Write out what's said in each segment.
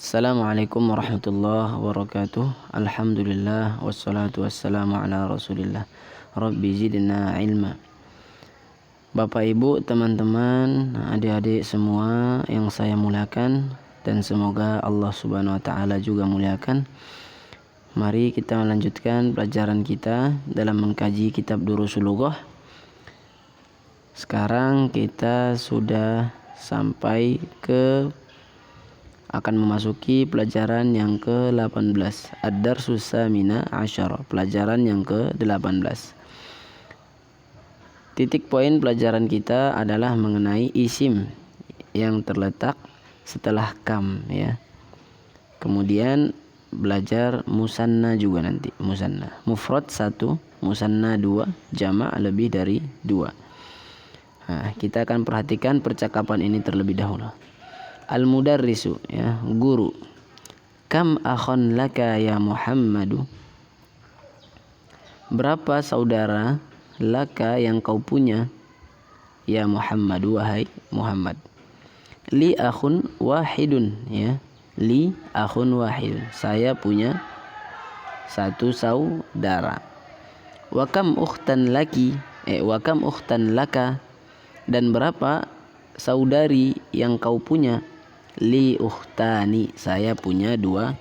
Assalamualaikum warahmatullahi wabarakatuh. Alhamdulillah wassalatu wassalamu ala Rasulillah. Rabbi zidna ilma. Bapak Ibu, teman-teman, adik-adik semua yang saya muliakan dan semoga Allah Subhanahu wa taala juga muliakan. Mari kita melanjutkan pelajaran kita dalam mengkaji kitab Durusul Lughah. Sekarang kita sudah sampai akan memasuki pelajaran yang ke-18, Ad-Darsus Tsamina Asyara, pelajaran yang ke-18. Titik poin pelajaran kita adalah mengenai isim yang terletak setelah kam, ya. Kemudian belajar musanna juga nanti, musanna. Mufrad 1, musanna 2, jama' lebih dari 2. Nah, kita akan perhatikan percakapan ini terlebih dahulu. Al-mudarrisu, ya, guru. Kam akhon laka ya Muhammadu? Berapa saudara laka yang kau punya ya Muhammadu, wahai Muhammad? Li akhun wahidun, ya. Li akhun wahidun, saya punya satu saudara. Wa kam ukhtan laki, wa kam ukhtan laka, dan berapa saudari yang kau punya? Li ukhtani, saya punya dua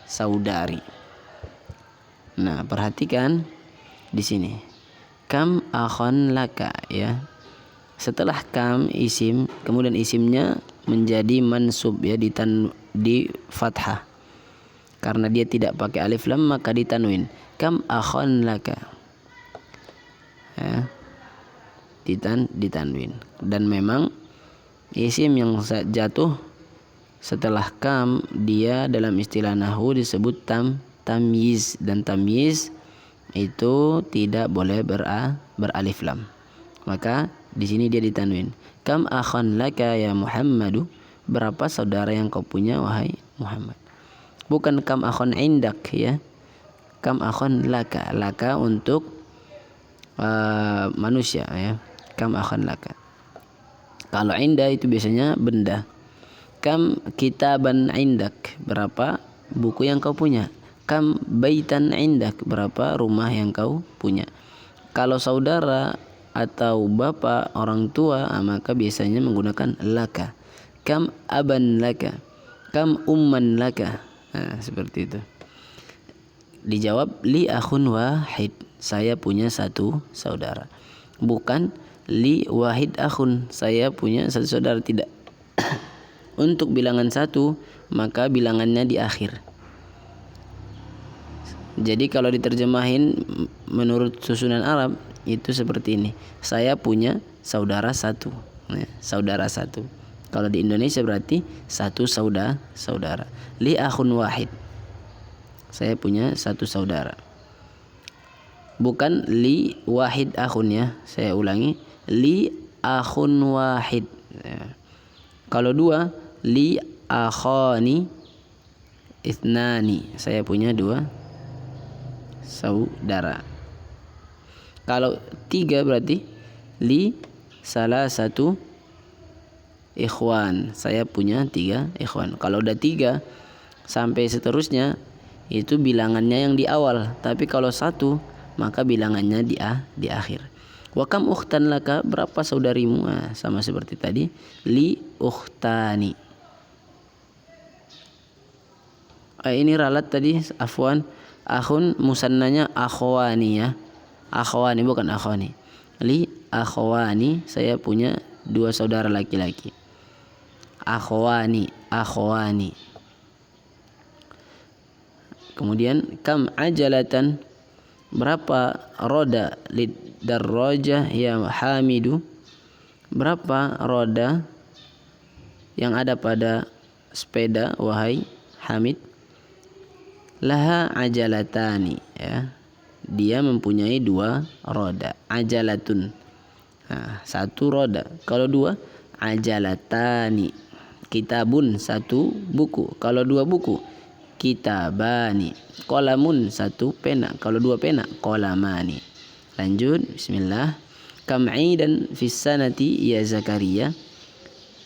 saudari. Nah, perhatikan di sini. Kam akhon laka, ya. Setelah kam isim, kemudian isimnya menjadi mansub, ya, di fathah. Karena dia tidak pakai alif lam maka ditanwin. Kam akhon laka, ya. Ditanwin. Dan memang isim yang jatuh setelah kam, dia dalam istilah nahwu disebut tamyiz, dan tamyiz itu tidak boleh beralif lam. Maka di sini dia ditanwin. Kam akhan laka ya Muhammadu? Berapa saudara yang kau punya wahai Muhammad? Bukan kam akhan indak, ya. Kam akhan laka, laka untuk manusia, ya. Kam akhan laka. Kalau inda itu biasanya benda. Kam kitaban indak, berapa buku yang kau punya? Kam baitan indak, berapa rumah yang kau punya? Kalau saudara atau bapak, orang tua, maka biasanya menggunakan laka. Kam aban laka, kam umman laka. Nah, seperti itu. Dijawab li akhun wahid, saya punya satu saudara. Bukan li wahid akhun, saya punya satu saudara, tidak. Untuk bilangan satu maka bilangannya di akhir. Jadi kalau diterjemahin menurut susunan Arab itu seperti ini. Saya punya saudara satu, nah, saudara satu. Kalau di Indonesia berarti satu saudara. Li akhun wahid, saya punya satu saudara. Bukan li wahid akhun, ya. Saya ulangi, li akhun wahid, ya. Kalau dua, li akhani ithnani, saya punya dua saudara. Kalau tiga berarti li salah satu ikhwan, saya punya tiga ikhwan. Kalau udah tiga sampai seterusnya itu bilangannya yang di awal, tapi kalau satu maka bilangannya di akhir. Wa kam ukhtan laka, berapa saudarimu? Nah, sama seperti tadi, li ukhtani. Ini ralat tadi, afwan. Akhun musannanya akhwani, ya. Akhwani, bukan akhwani. Li akhwani, saya punya dua saudara laki-laki. Akhwani. Kemudian kam ajalatan, berapa roda lidarrajah ya Hamidu? Berapa roda yang ada pada sepeda wahai Hamid? Laha ajalatani, ya. Dia mempunyai dua roda. Ajalatun, nah, satu roda. Kalau dua, ajalatani. Kitabun, satu buku. Kalau dua buku, kitabani. Qalamun, satu pena. Kalau dua pena, qalamani. Lanjut, bismillah. Kam aidan fis sanati ya Zakaria?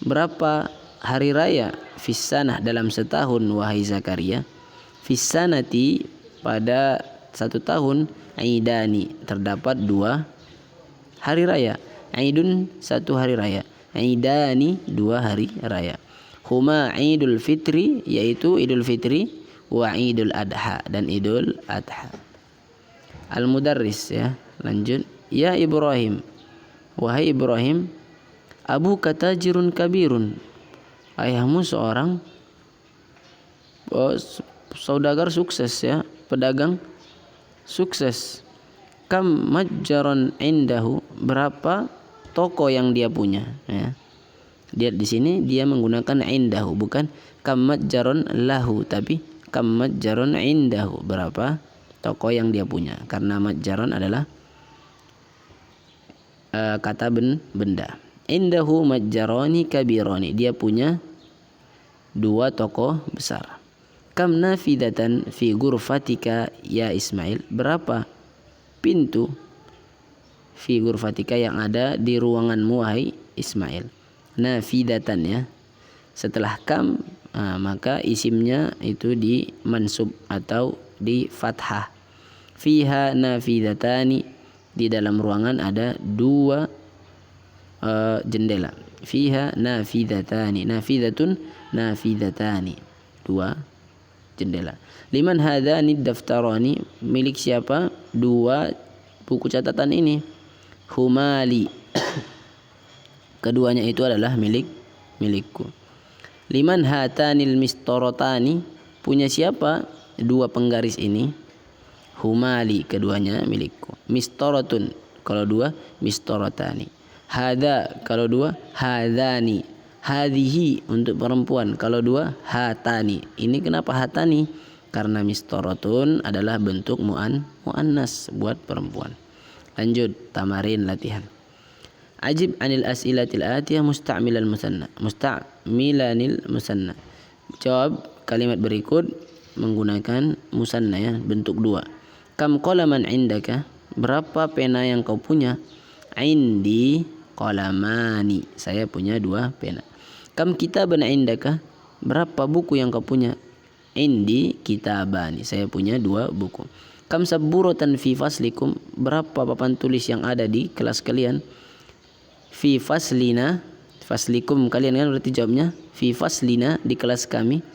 Berapa hari raya fissanah dalam setahun wahai Zakaria. Fissanati pada satu tahun, aidani terdapat dua hari raya. Aidun satu hari raya, aidani dua hari raya. Huma Idul Fitri yaitu Idul Fitri, wa Idul Adha dan Idul Adha. Al-Mudarris ya, lanjut. Ya Ibrahim, wahai Ibrahim, abu katajirun kabirun, ayahmu seorang saudagar sukses ya, pedagang sukses. Kam majjaron indahu, berapa toko yang dia punya ya. Dia di sini dia menggunakan indahu, bukan kam majjaron lahu, tapi kam majjaron indahu, berapa toko yang dia punya, karena majjaron adalah kata benda. Indahu majjaroni kabironi, dia punya dua toko besar. Kam nafidatan fi ghurfatika ya Ismail, berapa pintu fi ghurfatika yang ada di ruanganmu wahai Ismail. Nafidatan ya, setelah kam maka isimnya itu di mansub atau di fathah. Fiha nafidatani, di dalam ruangan ada dua jendela. Fiha nafidatani, nafidatun nafidatani, dua jendela. Liman hadani daftarani, milik siapa dua buku catatan ini? Humali, keduanya itu adalah milikku. Liman hatanil mistorotani, punya siapa dua penggaris ini? Humali, keduanya milikku. Mistorotun, kalau dua, mistorotani. Hada, kalau dua, hadani. Hadihi, untuk perempuan, kalau dua, hatani. Ini kenapa hatani? Karena mistorotun adalah bentuk muannas buat perempuan. Lanjut, tamarin latihan. Ajib anil as'ilatil atiyah musta'milal musanna. Musta'milanil musanna. Jawab kalimat berikut menggunakan musanna ya, bentuk dua. Kam qalaman indaka, berapa pena yang kau punya? Indi qalamani, saya punya dua pena. Kam kitaban indaka, berapa buku yang kau punya? Indi kitabani, saya punya dua buku. Kam saburatan fi faslikum, berapa papan tulis yang ada di kelas kalian? Fi faslina, faslikum kalian kan, berarti jawabnya fi faslina, di kelas kami.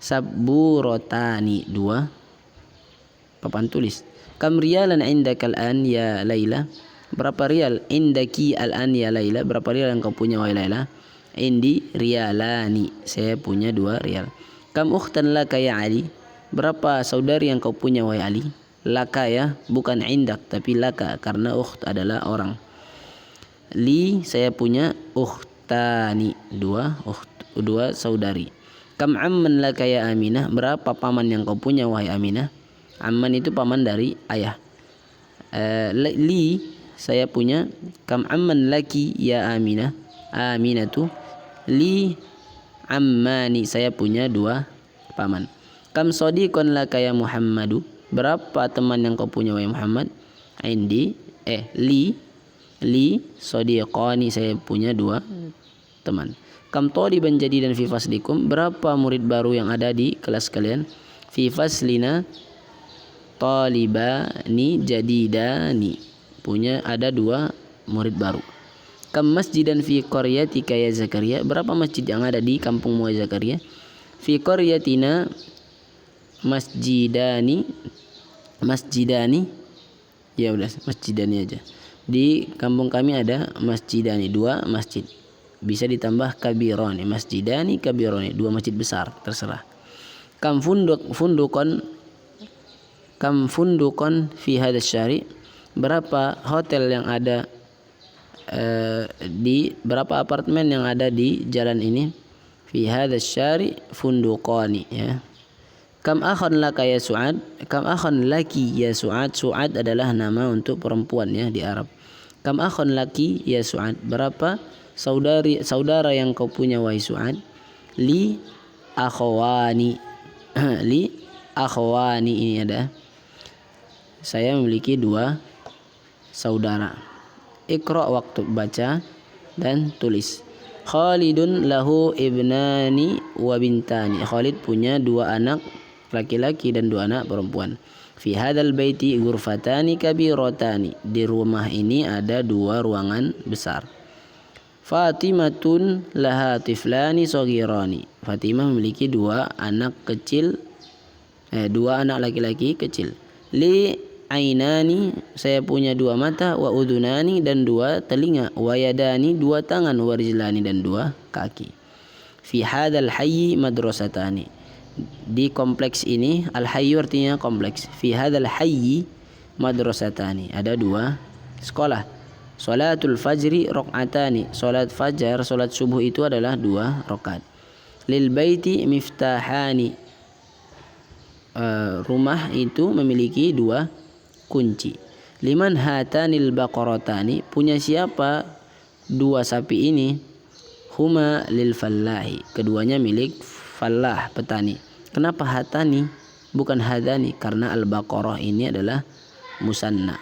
Saburotani, dua papan tulis. Kam riyalan indaka al-an ya Laila, berapa rial? Indaki al-an ya Laila, berapa rial yang kau punya wahai Laila? Indi riyalani, saya punya dua rial. Kam ukhtan laka ya Ali, berapa saudari yang kau punya wahai Ali? Laka ya, bukan indak tapi laka, karena ukht adalah orang. Li, saya punya ukhtani, dua saudari. Kam amman laka ya Aminah, berapa paman yang kau punya wahai Aminah? Amman itu paman dari ayah. Li, saya punya. Kam amman laki ya Aminah, Aminatu. Li ammani, saya punya dua paman. Kam sadiqan laka ya Muhammadu, berapa teman yang kau punya wahai Muhammad? Indi li sadiqani, saya punya dua teman. Kam taliban jadidan fi faslikum, berapa murid baru yang ada di kelas kalian? Fi faslina talibani jadidani, punya ada dua murid baru. Kam masjidan fi qaryatika ya Zakaria, berapa masjid yang ada di kampungmu ya Zakaria? Fi qaryatina masjidani, ya udah masjidani aja. Di kampung kami ada masjidani, dua masjid. Bisa ditambah kabironi, masjidani kabironi, dua masjid besar, terserah. Kam fundukon fi hadzal syari, berapa hotel yang ada di berapa apartemen yang ada di jalan ini? Fi hadzal syari fundukoni ya. Kam akhan laka ya Su'ad, kam akhan laki ya Su'ad. Su'ad adalah nama untuk perempuan ya di Arab. Kam akhan laki ya Su'ad, berapa saudara yang kau punya wahai Su'ad? Li akhwani. Li akhwani, ini ada, saya memiliki dua saudara. Iqra, waktu baca dan tulis. Khalidun lahu ibnani wa bintani. Khalid punya 2 anak laki-laki dan 2 anak perempuan. Fi hadzal baiti ghurfatani kabiratani. Di rumah ini ada 2 ruangan besar. Fatimatun laha tiflani saghirani. Fatimah memiliki 2 anak kecil, 2 anak laki-laki kecil. Li ainani, saya punya 2 mata, wa udunani, dan 2 telinga, wa yadani, 2 tangan, wa rijlani, dan 2 kaki. Fi hadzal hayyi madrasatani. Di kompleks ini, al hayyu artinya kompleks. Fi hadzal hayyi madrasatani, ada 2 sekolah. Salatul fajri rakaatani. Salat fajar, salat subuh itu adalah 2 rakaat. Lil baiti miftahani. Rumah itu memiliki 2 kunci. Liman hatanil baqaratani. Punya siapa 2 sapi ini? Huma lil fallahi. Keduanya milik fallah, petani. Kenapa hatani bukan hadani? Karena al-baqarah ini adalah musanna.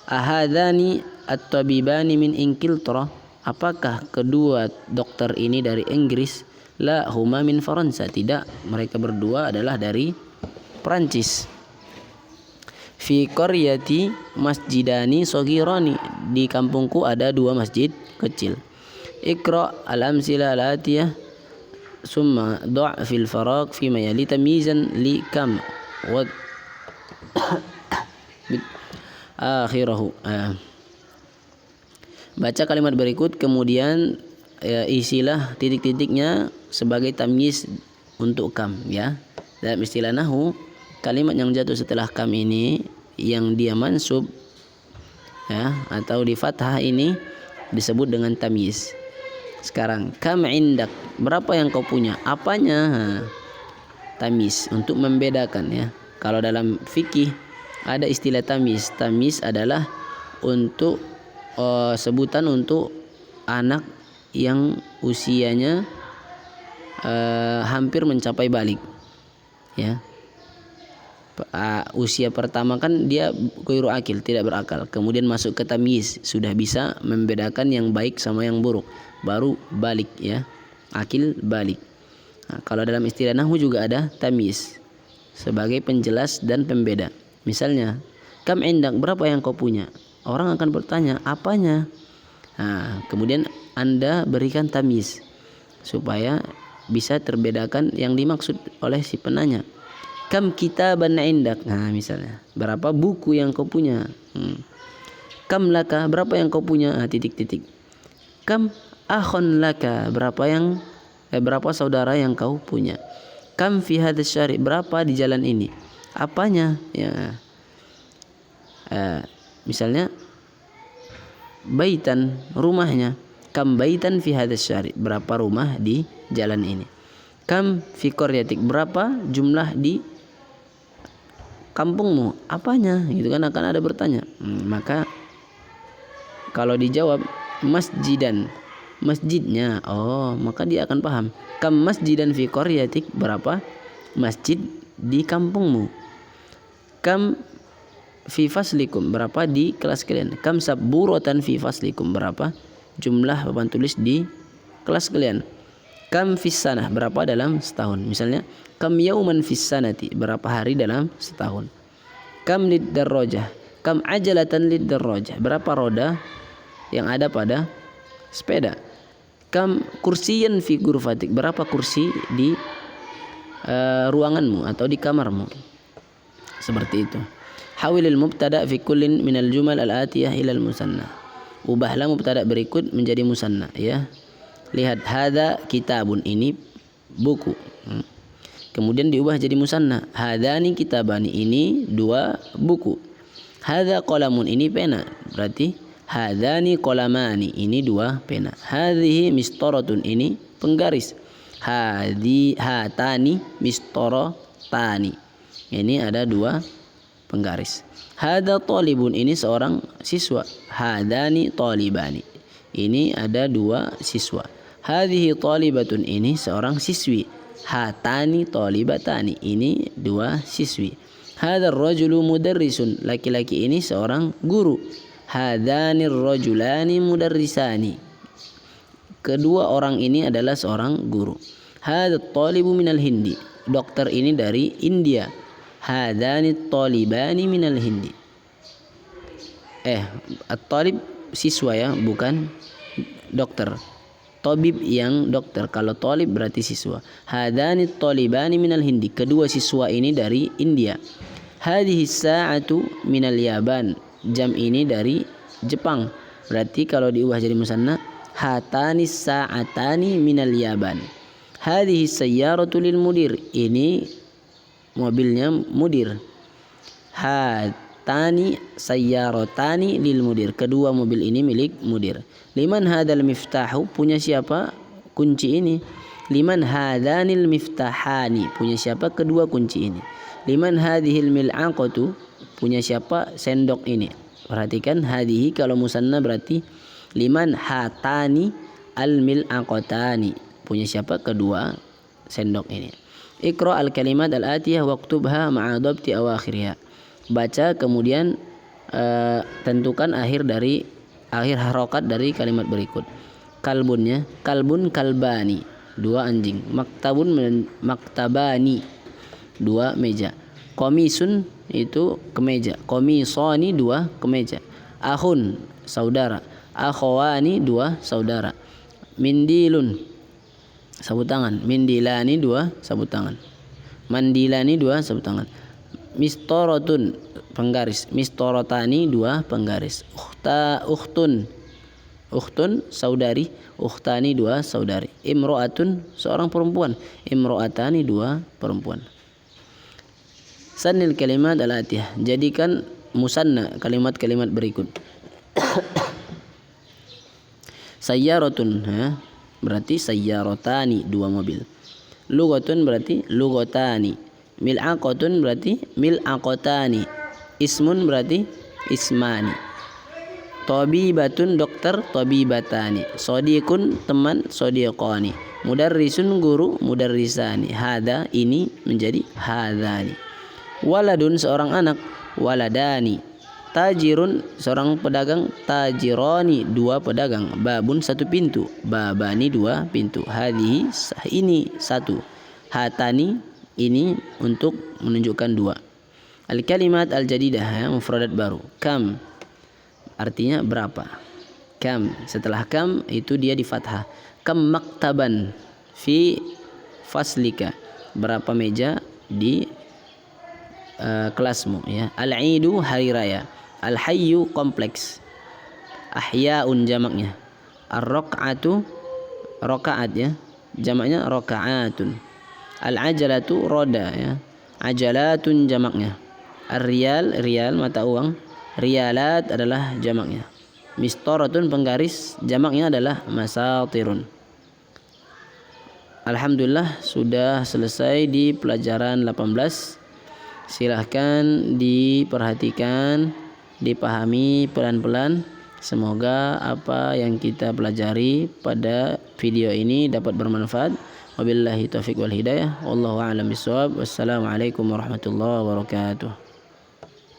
Ahadani at-tabibani min Ingiltere. Apakah kedua dokter ini dari Inggris? La huma min Faransa. Tidak, mereka berdua adalah dari Perancis. Fi qaryati masjidani saghirani. Di kampungku ada 2 masjid kecil. Iqra al-amsila al-atiyah summa da' fil faraq fi ma yali tamyizan li kam wa akhirahu. Baca kalimat berikut, kemudian isilah titik-titiknya sebagai tamyiz untuk kam, ya. Dalam istilah nahwu, kalimat yang jatuh setelah kam ini yang dia mansub, ya, atau di fathah ini disebut dengan tamyiz. Sekarang, kam indak, berapa yang kau punya? Apanya? Tamyiz untuk membedakan, ya. Kalau dalam fikih ada istilah tamyiz. Tamyiz adalah untuk sebutan untuk anak yang usianya hampir mencapai balik, ya. Usia pertama kan dia ghairu akil, tidak berakal. Kemudian masuk ke tamyiz, sudah bisa membedakan yang baik sama yang buruk, baru balik, ya. Akil balik. Nah, kalau dalam istilah nahwu juga ada tamyiz sebagai penjelas dan pembeda. Misalnya, kam indak, berapa yang kau punya? Orang akan bertanya, apanya? Nah, kemudian Anda berikan tamyiz supaya bisa terbedakan yang dimaksud oleh si penanya. Kam kitaban indak. Nah, misalnya, berapa buku yang kau punya? Kam laka, berapa yang kau punya? Nah, titik-titik. Kam akhon laka, berapa saudara yang kau punya? Kam fi hadzal syari, berapa di jalan ini? Apanya? Ya. Misalnya baitan, rumahnya. Kam baitan fi hadzal syari, berapa rumah di jalan ini? Kam fi qaryatik, berapa jumlah di kampungmu? Apanya? Gitu kan akan ada bertanya. Maka kalau dijawab masjidan, masjidnya, maka dia akan paham. Kam masjidan fi qaryatik, berapa masjid di kampungmu? Kam fi faslikum, berapa di kelas kalian? Kam sabburatan fi faslikum, berapa jumlah papan tulis di kelas kalian? Kam fis sanah, berapa dalam setahun? Misalnya, kam yauman fis sanati, berapa hari dalam setahun? Kam lid darrajah, kam ajalatan lid darrajah, berapa roda yang ada pada sepeda? Kam kursiyan fi ghurfatik, berapa kursi di ruanganmu atau di kamarmu? Seperti itu. Hawilil mubtada fi kullin minal jumal al-atiyah ilal musanna. Ubahlah mubtada berikut menjadi musanna, ya. Lihat, hadza kitabun, ini buku. Kemudian diubah jadi musanna. Hadzani kitabani, ini 2 buku. Hadza qalamun, ini pena. Berarti hadzani qalamani, ini 2 pena. Hadhihi mistaratun, ini penggaris. Hatani mistaratani, ini ada 2 penggaris. Hadza talibun, ini seorang siswa. Hadzani talibani, ini ada 2 siswa. Hadhihi talibatun, ini seorang siswi. Hatani talibatani, ini 2 siswi. Hadzal rajulu mudarrisun, laki-laki ini seorang guru. Hadhanir rajulani mudarrisani, Kedua orang ini adalah seorang guru. Hadha at-talibu minal Hindi. Dokter ini dari India. Hadani at-talibani minal Hindi. At-talib siswa ya, bukan dokter. Tabib yang dokter. Kalau talib berarti siswa. Hadani at-talibani minal Hindi. Kedua siswa ini dari India. Hadhihi as-sa'atu minal Yaban. Jam ini dari Jepang. Berarti kalau diubah jadi musanna, hatani sa'atani minal Yaban. Hadhihi sayyaratu lil mudir. Ini mobilnya mudir. Hatani sayyaratani lil mudir. Kedua mobil ini milik mudir. Liman hadal miftahu, punya siapa kunci ini? Liman hadanil miftahani, punya siapa kedua kunci ini? Liman hadhil mil'aqatu, punya siapa sendok ini? Perhatikan hadhihi kalau musanna berarti liman hatani al mil'aqatani, punya siapa kedua sendok ini. Iqra al kalimat al atiyah waktubha ma'a dhabti awakhiriha. Baca kemudian tentukan akhir harokat dari kalimat berikut. Kalbunnya, kalbun kalbani, dua anjing. Maktabun maktabani, dua meja. Komisun itu kemeja. Komisoni, dua kemeja. Akhun, saudara. Akhwani, dua saudara. Mindilun, sabut tangan. Mindilani, dua sabut tangan. Mandilani, dua sabut tangan. Mistorotun, penggaris. Mistorotani, dua penggaris. Ukhtun, saudari. Ukhtani, dua saudari. Imro'atun, seorang perempuan. Imro'atani, dua perempuan. Sannil kalimat al-atiyah. Jadikan musanna kalimat-kalimat berikut. Sayyaratun, berarti sayyarotani, dua mobil. Lugatun berarti lugotani. Mil'aqatun berarti mil'aqatani. Ismun berarti ismani. Tabibatun, dokter, tabibatani. Sodiqun, teman, sodiqani. Mudarrisun, guru, mudarrisani. Hada, ini menjadi hadani. Waladun, seorang anak, waladani. Tajirun, seorang pedagang, tajirani, dua pedagang. Babun, satu pintu, babani, dua pintu. Hadhihi, ini satu. Hatani, ini untuk menunjukkan dua. Al-kalimat al-jadidah, mufradat baru. Kam, artinya berapa. Kam, setelah kam itu dia di fathah. Kam maktaban fi faslika, berapa meja di kelasmu ya. Al-idu, hari raya. Al-hayyu, kompleks. Ahyaun, jamaknya. Ar-raq'atu, rakaat ya, jamaknya rakaatun. Al-ajalatu, roda ya. Ajalatun, jamaknya. Ar-riyal, riyal, mata uang. Riyalat adalah jamaknya. Mistoratun, penggaris, jamaknya adalah masatirun. Alhamdulillah sudah selesai di pelajaran 18. Silahkan diperhatikan, dipahami pelan-pelan. Semoga apa yang kita pelajari pada video ini dapat bermanfaat. Wabillahi taufiq wal hidayah. Wallahu a'lam bishawab. Wassalamualaikum warahmatullahi wabarakatuh.